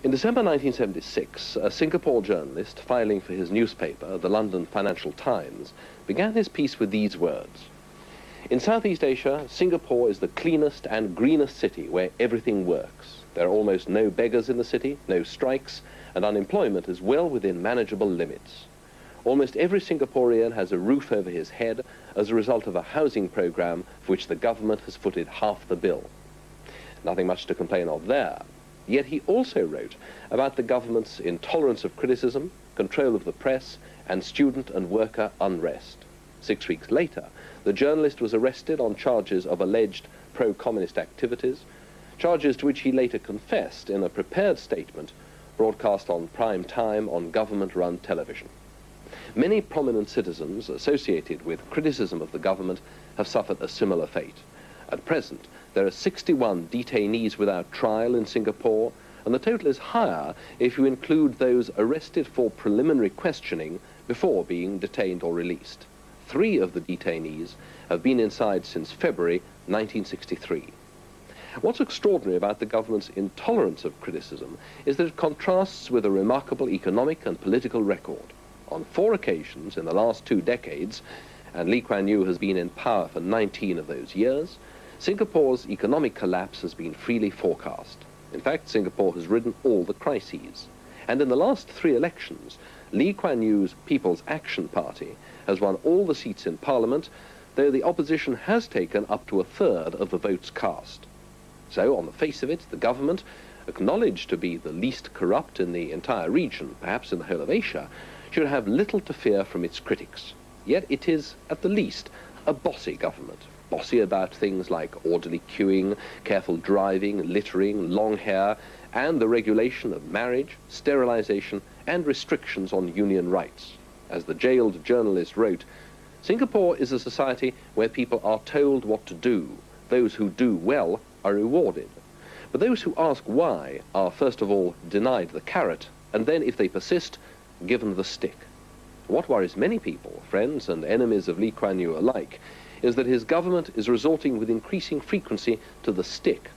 In December 1976, a Singapore journalist filing for his newspaper, the London Financial Times, began his piece with these words. In Southeast Asia, Singapore is the cleanest and greenest city where everything works. There are almost no beggars in the city, no strikes, and unemployment is well within manageable limits. Almost every Singaporean has a roof over his head as a result of a housing program for which the government has footed half the bill. Nothing much to complain of there. Yet he also wrote about the government's intolerance of criticism, control of the press, and student and worker unrest. 6 weeks later, the journalist was arrested on charges of alleged pro-communist activities, charges to which he later confessed in a prepared statement broadcast on prime time on government-run television. Many prominent citizens associated with criticism of the government have suffered a similar fate. At present, there are 61 detainees without trial in Singapore, and the total is higher if you include those arrested for preliminary questioning before being detained or released. 3 of the detainees have been inside since February 1963. What's extraordinary about the government's intolerance of criticism is that it contrasts with a remarkable economic and political record. On 4 occasions in the last 2 decades, and Lee Kuan Yew has been in power for 19 of those years, Singapore's economic collapse has been freely forecast. In fact, Singapore has ridden all the crises. And in the last 3 elections, Lee Kuan Yew's People's Action Party has won all the seats in Parliament, though the opposition has taken up to 1/3 of the votes cast. So, on the face of it, the government, acknowledged to be the least corrupt in the entire region, perhaps in the whole of Asia, should have little to fear from its critics. Yet it is, at the least, a bossy government. Bossy about things like orderly queuing, careful driving, littering, long hair, and the regulation of marriage, sterilization, and restrictions on union rights. As the jailed journalist wrote, Singapore is a society where people are told what to do. Those who do well are rewarded. But those who ask why are first of all denied the carrot, and then, if they persist, given the stick. What worries many people, friends and enemies of Lee Kuan Yew alike, is that his government is resorting with increasing frequency to the stick